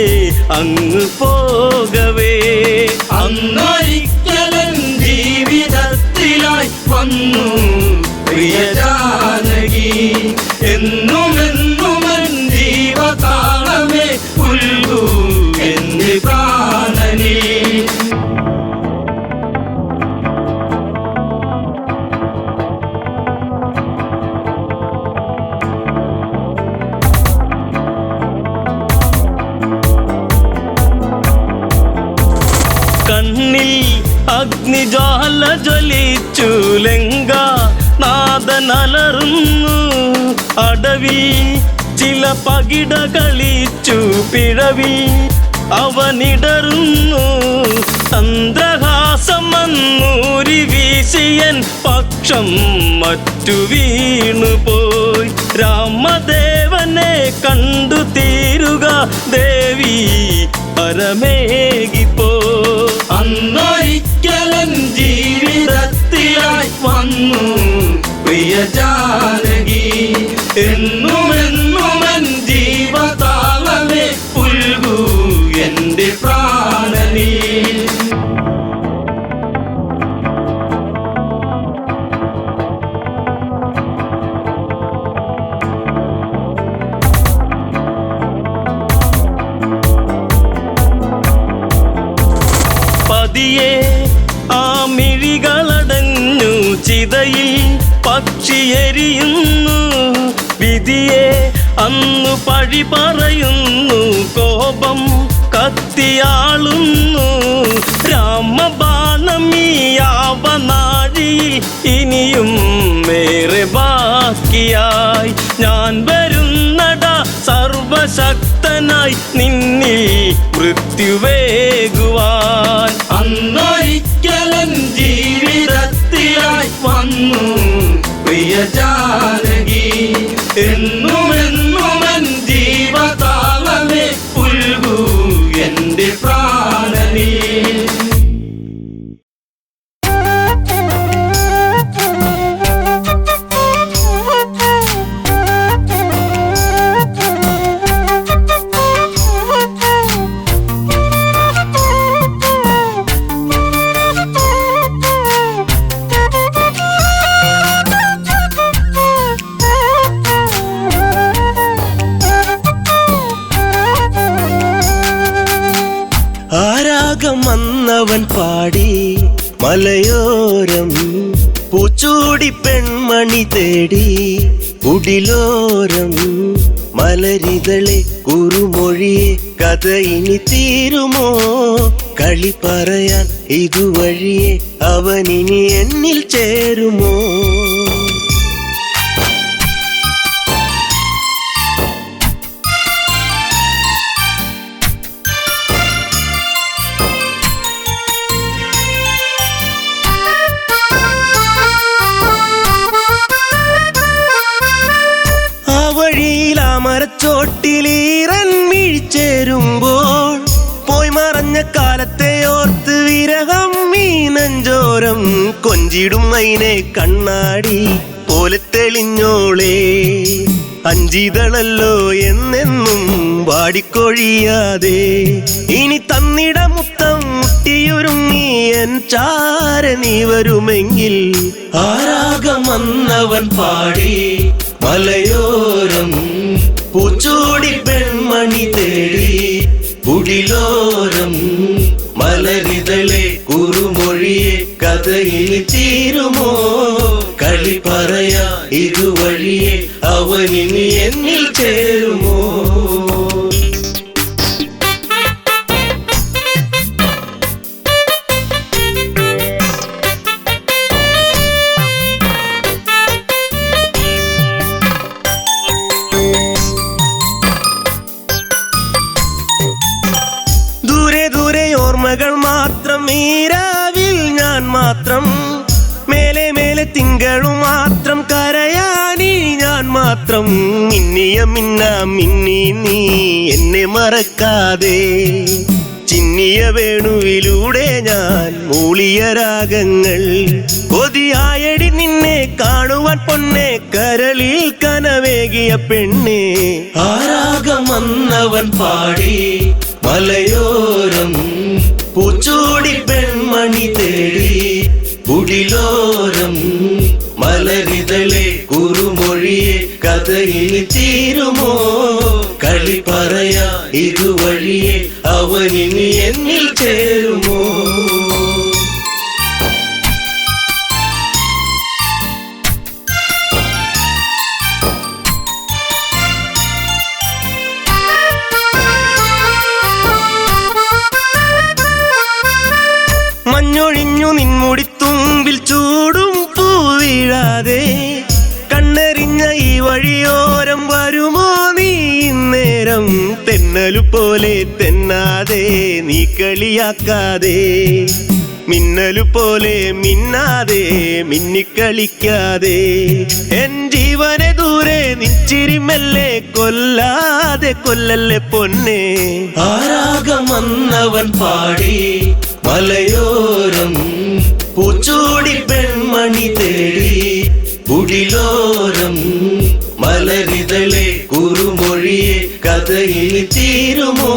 അങ്ങ് പോകവേ. അന്നൊരിക്കലൻ ജീവിതത്തിലായി വന്നു പ്രിയ ജാനകി എന്നും എന്നും എൻ ജീവതാളമേ പുൽകൂ എന്റെ പ്രാണനേ. കണ്ണിൽ അഗ്നിജ്വാല ജ്വലിച്ചു ലങ്ക നാദനലറുന്നു അടവി ചില പകിട കളിച്ചു പിഴവി അവനിടറുന്നു ചന്ദ്രഹാസം മന്നൂരി വീശിയൻ പക്ഷം മറ്റു വീണുപോയി രാമദേവനെ കണ്ടു തീരുക ദേവി പരമേകിപ്പോ. അന്നൊരിക്കലൻ ജീവിതത്തിലായി വന്നു പ്രിയ ജാനകി എന്നും എന്നും എൻ ജീവതാളമേ പുൽകൂ എന്റെ പ്രാണനേ. പതിയെ ആ മിഴികളടഞ്ഞു ചിതയിൽ പക്ഷിയെരിയുന്നു വിധിയെ അന്നു പഴി പറയുന്നു കോപം കത്തിയാളുന്നു രാമബാണം ഈ യാവനാഴിയിൽ ഇനിയും ഏറെ ബാക്കിയായി ഞാൻ വരുന്നടാ സർവശക്തനായി നിന്നിൽ മൃത്യുവേകുവാൻ. അന്നൊരിക്കലൻ ജീവിതത്തിലായി വന്നു പ്രിയ ജാനകി എന്നും എന്നും എൻ ജീവതാളമേ പുൽകൂ എന്റെ പ്രാണനേ. വന്നവൻ പാടി മലയോരം പൂച്ചൂടി പെൺമണി തേടി കുടിലോരം മലരിതളെ കുറുമൊഴിയെ കഥ ഇനി തീരുമോ കളി പറയാൻ ഇതുവഴിയെ അവനിനി എന്നിൽ ചേരുമോ. മരച്ചോട്ടിലീറൻ വീഴ്ചേരുമ്പോൾ പോയി മറഞ്ഞ കാലത്തെ ഓർത്ത് വിരഹം ഈ നെഞ്ചോരം കൊഞ്ചിടും മൈനെ കണ്ണാടി പോലെ തെളിഞ്ഞോളേ അഞ്ചിതളല്ലോ എന്നെന്നും വാടിക്കൊഴിയാതെ ഇനി തന്നിട മുത്തം മുട്ടിയൊരുങ്ങി എൻ ചാര നീ വരുമെങ്കിൽ ആരാഗം വന്നവൻ പാടി മലയോരം പൂച്ചൂടി പെൺമണി തേടി കുടിലോരം മലരിതളെ കുറുമൊഴിയെ കഥയിൽ തീരുമോ കളി പറയാ ഇതുവഴിയെ അവനിനി എന്നിൽ ചേരുമോ. ഓർമ്മകൾ മാത്രം ഈരാവിൽ ഞാൻ മാത്രം മേലെ മേലെ തിങ്കളും മാത്രം കരയാനി ഞാൻ മാത്രം മിന്നിയ മിന്നാ മിന്നി നീ എന്നെ മറക്കാതെ ചിന്നിയ വേണുവിലൂടെ ഞാൻ മൂളിയ രാഗങ്ങൾ കൊതിയായടി നിന്നെ കാണുവാൻ പൊന്നെ കരളിൽ കനവേകിയ പെണ്ണെ ആരാഗം വന്നവൻ പാടി മലയോരം പൂച്ചൂടി പെൺമണി തേടി കുടിലോരം മലരി മലരിതളെ കുറുമൊഴിയെ കഥയിൽ തീരുമോ കളി പറയാ ഇതുവഴിയെ അവനിനി എന്നിൽ ചേരുമോ മഞ്ഞൊഴിഞ്ഞു നിൻമുടിത്തുമ്പിൽ ചൂടും പൂവീഴാതെ കണ്ണെറിഞ്ഞ ഈ വഴിയോരം വരുമോ നീ നേരം തെന്നലു പോലെ തെന്നാതെ നീ കളിയാക്കാതെ മിന്നലു പോലെ മിന്നാതെ മിന്നിക്കളിക്കാതെ എൻ ജീവനെ ദൂരെ നിച്ചിരിമല്ലേ കൊല്ലാതെ കൊല്ലല്ലേ പൊന്നെ ആരാഗം വന്നവൻ പാടി മലയോരം പൂച്ചൂടി പെൺമണി തേടി കുടിലോരം മലരിതളെ കുറുമൊഴിയെ കഥയിൽ തീരുമോ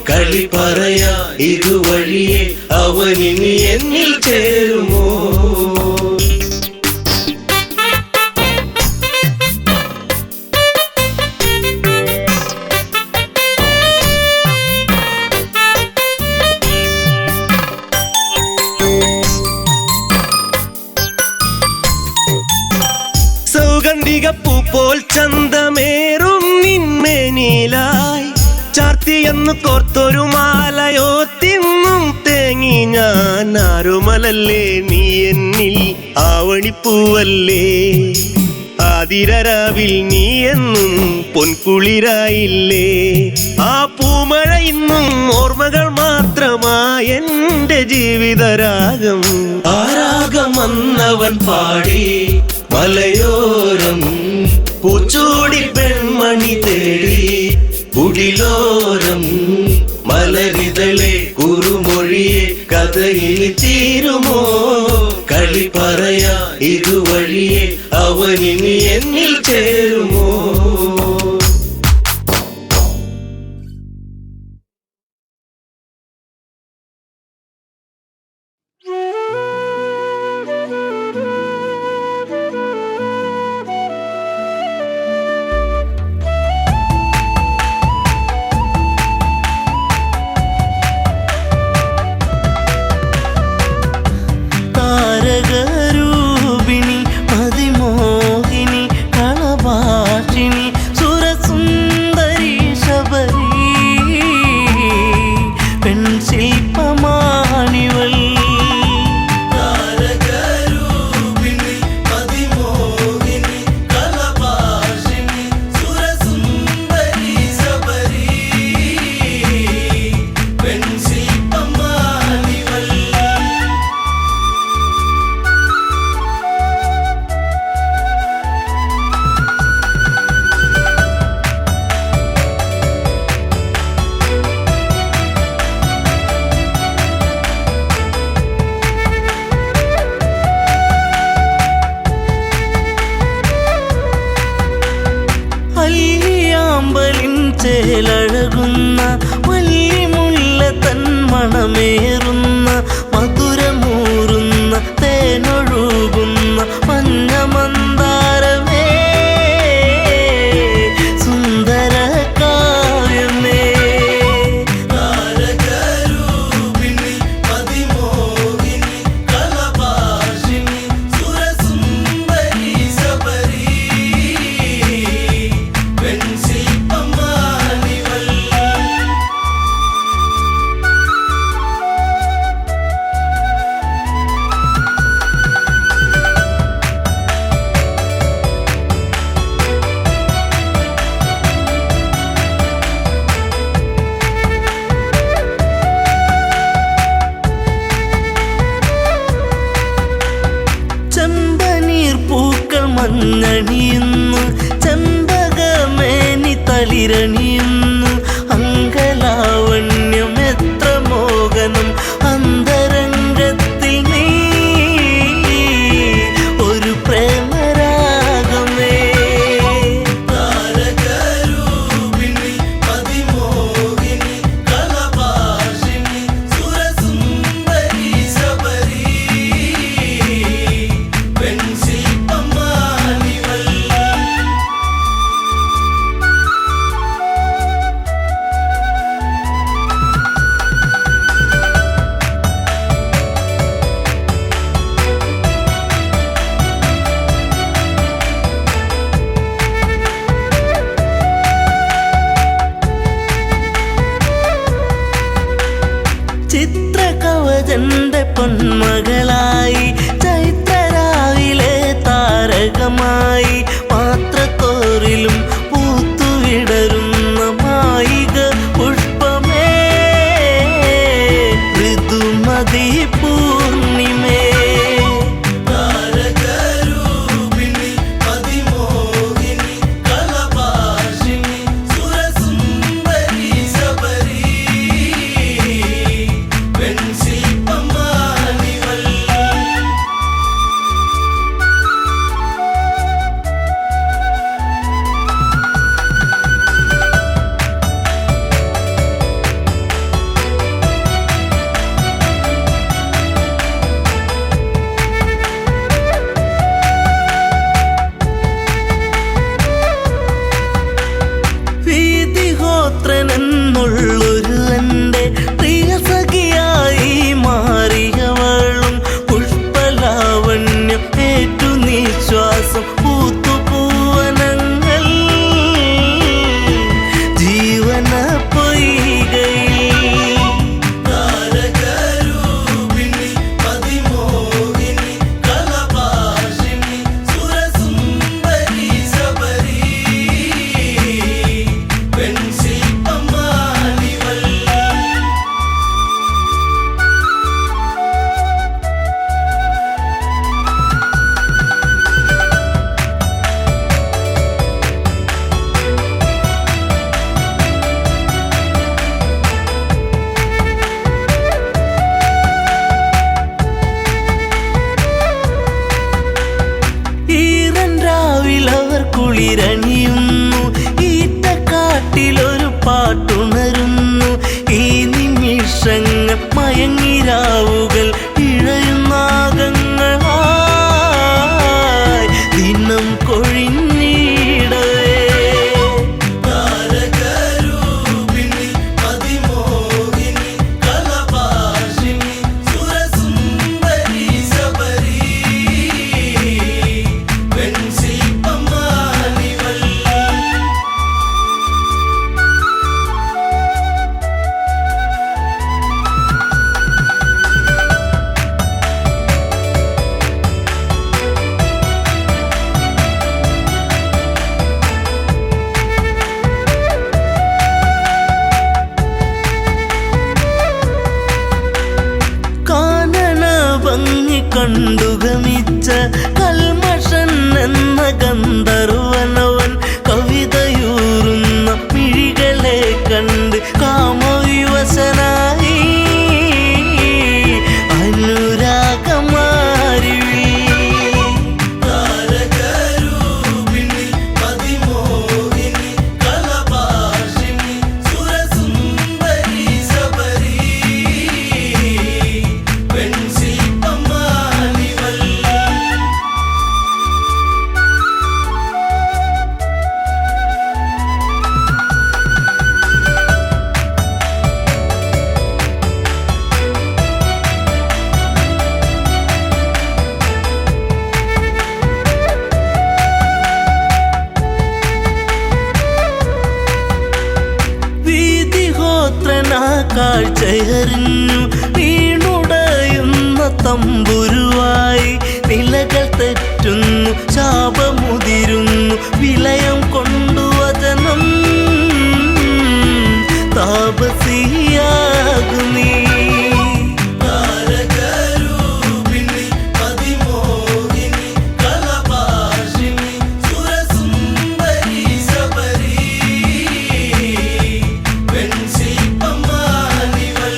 കളി പറയാ ഇതുവഴിയെ അവനിനി എന്നിൽ ചേരുമോ സൗഗന്ധികപ്പൂ പോൽ ചന്തമേറും നിന്മേനിലായി ചാർത്തിയെന്നു കോർത്തൊരു മാലയോ തിന്നും തേങ്ങി ഞാൻ ആരുമലല്ലേ നീ എന്നിൽ ആവണിപ്പൂവല്ലേ ആതിരരാവിൽ നീ എന്നും പൊൻകുളിരായില്ലേ ആ പൂമഴ ഇന്നും ഓർമ്മകൾ മാത്രമായി എന്റെ ജീവിതരാഗം ആരാഗം വന്നവൻ പാടി മലയോരം പൂച്ചൂടി പെൺമണി തേടി കുടിലോരം മലരിതളെ കുറുമൊഴിയെ കഥയിൽ തീരുമോ കളി പറയാ ഇതുവഴിയെ അവനിനി എന്നിൽ ചേരുമോ താരകരൂപിണി അതിമോഹിനി കളഭാഷിണി സുരസുന്ദരി ശബരി പെൺശില്പമാണിവൾ താരകരൂപിണി അതിമോഹിനി കളഭാഷിണി സുരസുന്ദരി ശബരി പെൺശില്പമാണിവൾ അല്ലിയാമ്പലിൻ ചേലഴകുന്ന വല്ലിമുല്ല തൻ മണമേറുന്ന മധുരമൂറുന്ന തേനൊഴുകുന്ന മഞ്ഞമന്ദാരമേ സുന്ദര കാവ്യമേ താരകരൂപിണി അതിമോഹിനി കളഭാഷിണി സുരസുന്ദരി ശബരി പെൺശില്പമാണിവൾ ചെമ്പനീർ പൂക്കൾ മഞ്ഞണിയുന്നു ചെമ്പകമേനി തളിരണിയുന്നു അങ്കലാവണ്യം എത്ര മോഹനം അന്തരംഗത്തിൽ നീ ഒരു പ്രേമരാഗമേ താരകരൂപിണി അതിമോഹിനി കളഭാഷിണി സുരസുന്ദരി ശബരി പെൺശില്പമാണിവൾ രാജന്റെ പൊന്മകളായി ചൈത്രരാവിലെ താരകമായി പാത്രത്തോറിലും പൂത്തുവിടരുന്ന മായിക പുഷ്പമേ ഋതുമതി പൂർണിമേ താരകരൂപിണി പതിമോഹിനി കളഭാഷിണി സുരസുന്ദരി ശബരി പെൺശില്പമാണിവൾ വീതിഹോത്രനെന്നുള്ളൊരു എൻ്റെ പ്രിയ സഖിയായി മാറിയവളും പുഷ്പലാവണ്യം ഏറ്റു നിശ്വാസം പൂത്തുപൂവനങ്ങൾ ജീവന പൊയ്കയിൽ താരകരൂപിണി പതിമോഹിനി കളഭാഷിണി സുരസുന്ദരി ശബരി പെൺശില്പമാണിവൾ ഈറൻ രാവിലവർ കുളിരണിയുന്നു ഈറ്റക്കാട്ടിലൊരു പാട്ടുണരുന്നു ഈ നിമിഷങ്ങൾ മയങ്ങിരാവുകൾ ഇഴയുന്നാഗങ്ങളായി ദിനം കൊഴിഞ്ഞിടവേ താരകരൂപിണി പതിമോഹിനി കളഭാഷിണി സുരസുന്ദരി ശബരി പെൺശില്പമാണിവൾ കാനന ഭംഗി കണ്ടുഗമിച്ച കൽമഷൻ എന്ന ഗന്ധർവനവൻ കവിതയൂറുന്ന മിഴികളെ കണ്ട് കാമവിവശനായി അനുരാഗമാരിവിൽ താരകരൂപിണി പതിമോഹിനി കളഭാഷിണി സുരസുന്ദരി ശബരി പെൺശില്പമാണിവൾ വീതിഹോത്രനാ കാഴ്ചയറിഞ്ഞു വീണുടയുന്ന തമ്പുരുവായി നിലകൾ തെറ്റുന്നു ശാപമുതിരുന്നു വിലയം കൊണ്ടു വചനം താപസിയാകുന്നീ താരകരൂപിണി പതിമോഹിനി കളഭാഷിണി സുരസുന്ദരി ശബരി പെൺശില്പമാണിവൾ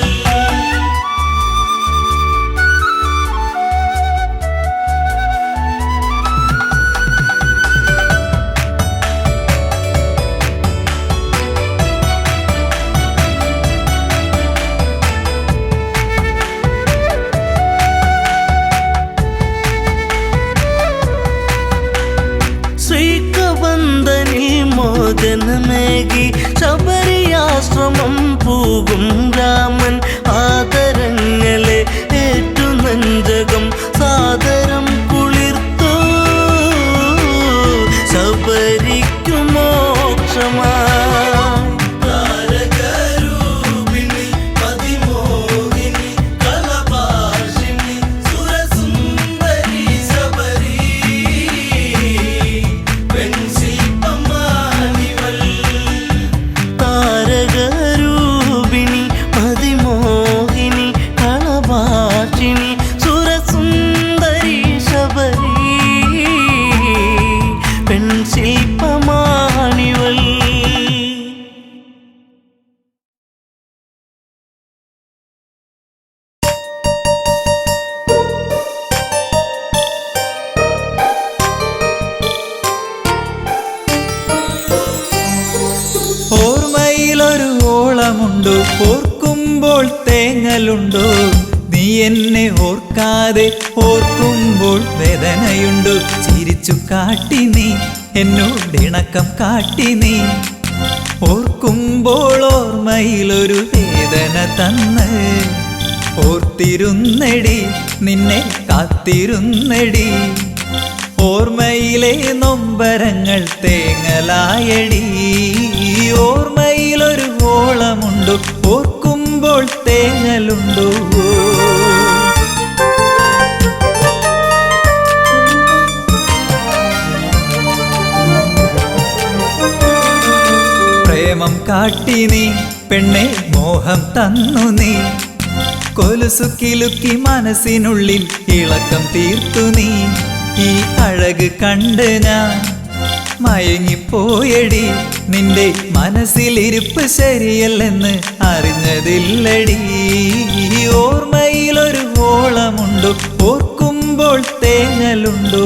മോചനമേകി ശബരിയാശ്രമം പോകും രാമൻ ആദരങ്ങളെ ഏറ്റു നെഞ്ചകം സാദരം കുളിർത്തു ശബരിക്കു മോക്ഷമായി താരകരൂപിണി പതിമോഹിനി കളഭാ ഓളമുണ്ടോ ഓർക്കുമ്പോൾ തേങ്ങലുണ്ടോ നീ എന്നെ ഓർക്കാതെ ഓർക്കുമ്പോൾ വേദനയുണ്ടോ ചിരിച്ചു കാട്ടി നീ എന്നോടിണക്കം കാട്ടി നീ ഓർക്കുമ്പോൾ ഓർമ്മയിലൊരു വേദന തന്ന് ഓർത്തിരുന്നടി നിന്നെ കാത്തിരുന്നടി ഓർമ്മയിലെ നൊമ്പരങ്ങൾ തേങ്ങലായടി ഓർമ്മയിലൊരു ഓളമുണ്ടോ ഓർക്കുമ്പോൾ തേങ്ങലുണ്ടോ പ്രേമം കാട്ടി നീ പെണ്ണെ മോഹം തന്നു നീ കൊലുസു കിലുക്കി മനസ്സിനുള്ളിൽ ഇളക്കം തീർത്തു നീ ഈ അഴക് കണ്ട് ഞാൻ മയങ്ങിപ്പോയടി നിന്റെ മനസ്സിലിരിപ്പ് ശരിയല്ലെന്ന് അറിഞ്ഞതില്ലടി ഓർമ്മയിലൊരു ഓളമുണ്ടോ ഓർക്കുമ്പോൾ തേങ്ങലുണ്ടോ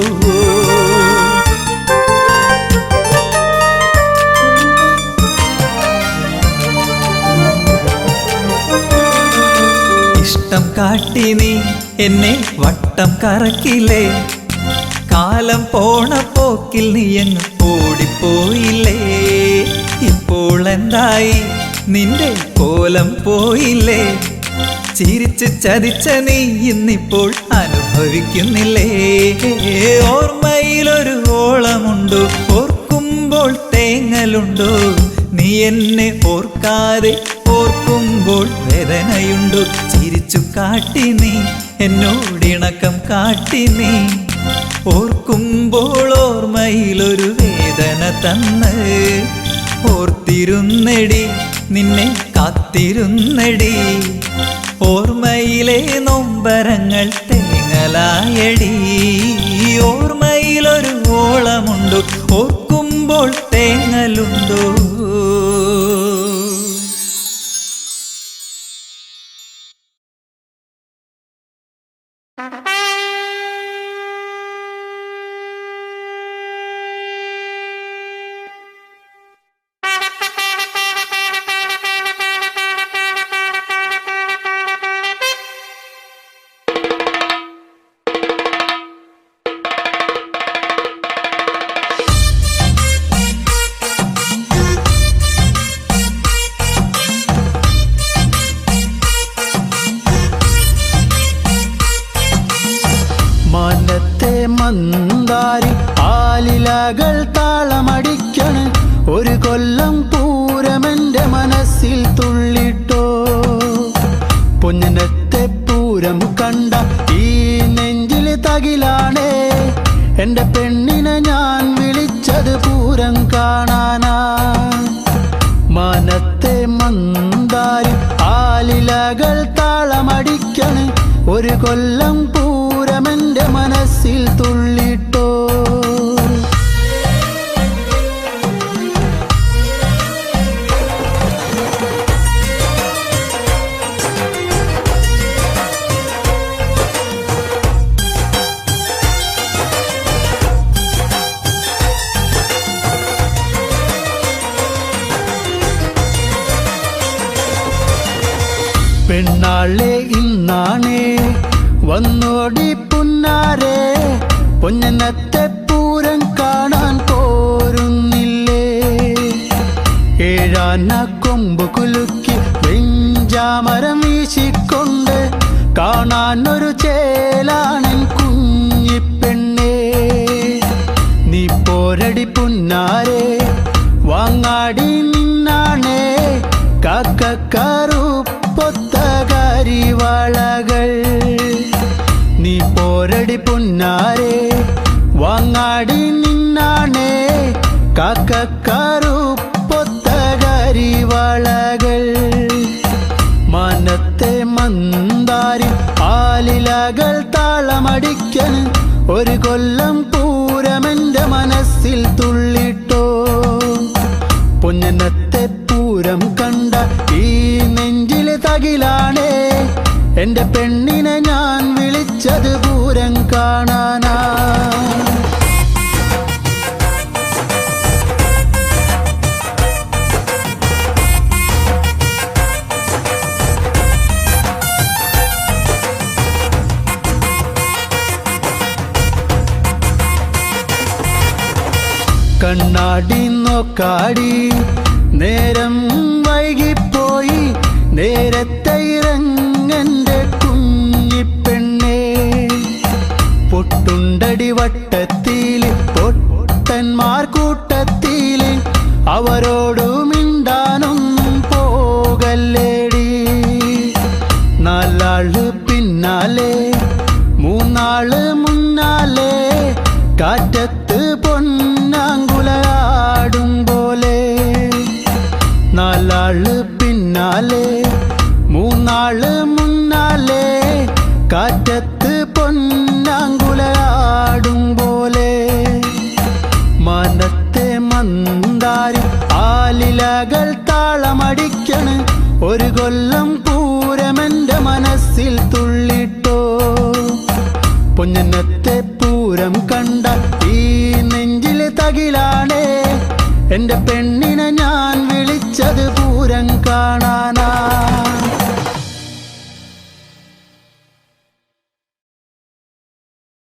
ഇഷ്ടം കാട്ടി നീ എന്നെ വട്ടം കറക്കില്ലേ കാലം പോണ പോക്കിൽ നീ അങ്ങ് ഓടിപ്പോയില്ലേ ഇപ്പോൾ എന്തായി നിന്റെ കോലം പോയില്ലേ ചിരിച്ച് ചതിച്ച നീ ഇന്നിപ്പോൾ അനുഭവിക്കുന്നില്ലേ ഓർമ്മയിലൊരു ഓളമുണ്ടോ ഓർക്കുമ്പോൾ തേങ്ങലുണ്ടോ നീ എന്നെ ഓർക്കാതെ ഓർക്കുമ്പോൾ വേദനയുണ്ടോ ചിരിച്ചു കാട്ടി നീ എന്നോടിണക്കം കാട്ടി നീ ഓർക്കുമ്പോൾ ഓർമ്മയിലൊരു വേദന തന്ന് ഓർത്തിരുന്നടി നിന്നെ കാത്തിരുന്നടി ഓർമ്മയിലെ നൊമ്പരങ്ങൾ തേങ്ങലായടി ഓർമ്മയിലൊരു ഓളമുണ്ടോ ഓർക്കുമ്പോൾ തേങ്ങലുണ്ടോ മാനത്തെ മന്ദാരി ആലിലകൾ താളമടിക്കണ് ഒരു കൊല്ലം പൂരമെന്റെ മനസ്സിൽ തുള്ളിട്ടോ പൊന്നിനത്തെ പൂരം കണ്ട ഈ നെഞ്ചിൽ തകിലാണേ എന്റെ പെണ്ണിനെ ഞാൻ വിളിച്ചത് പൂരം കാണാനാ മാനത്തെ മന്ദാരി ആലിലകൾ താളമടിക്കണ് ഒരു കൊല്ലം പൂരമെന്റെ മനസ്സിൽ തുള്ളിട്ടോ പെണ്ണാളെ ഇന്നാണേ വന്നോടി പുന്നാരെ പൊന്നത്തെ പൂരം കാണാൻ പോരുന്നില്ലേ ഏഴാന കൊമ്പ് കുലുക്കി വെഞ്ചാമരം വീശിക്കൊണ്ട് കാണാനൊരു ചേലാണൻ കുഞ്ഞിപ്പെണ്ണേ നീ പോരടി പുന്നാരെ വാങ്ങാടി നിന്നാണേ കാക്കക്കാറുപ്പൊത്ത കരിവാളകൾ നീ പോരടി പുന്നാരെ വാങ്ങാടി നിന്നാണേ കാക്കക്കാറുപ്പൊത്ത കരിവാളകൾ മാനത്തെ മന്ദാരി ആലിലകൾ താളമടിക്കന് ഒരു കൊല്ലം പൂരമെന്റെ മനസ്സിൽ തുള്ളിട്ടോ പൊന്നത്തെ പൂരം കണ്ട ഈ നെഞ്ചില് തകിലാണേ എന്റെ പെണ്ണിനെ ഞാൻ വിളിച്ചത് പൂരം കാണാനാ ചാടി നോക്കാടി നേരം വൈകിപ്പോയി നേരത്തെ ഇറങ്ങന്റെ കുഞ്ഞിപ്പെണ്ണേ പൊട്ടുണ്ടടി വട്ടത്തിൽ പൊട്ടന്മാർ കൂട്ടത്തിൽ അവരോടു മിണ്ടാനൊന്നും പോകല്ലേടി നാലാള് പിന്നാലെ മൂന്നാള് മുന്നാലെ കാറ്റത്ത് പൊന്നാങ്കുലയാടും പോലെ നാലാള് പിന്നാലെ മൂന്നാള് മുന്നാലെ കാറ്റത്ത് പൊന്നാങ്കുലയാടും പോലെ മനത്തെ മന്ദാരി ആലിലകൾ താളമടിക്കണ് ഒരു കൊല്ലം പൂരമെന്റെ മനസ്സിൽ തുള്ളിട്ടോ പൊന്നത്തെ പൂരം കണ്ട ഈ നെഞ്ചിലെ തകിലാണേ എന്റെ പെണ്ണ്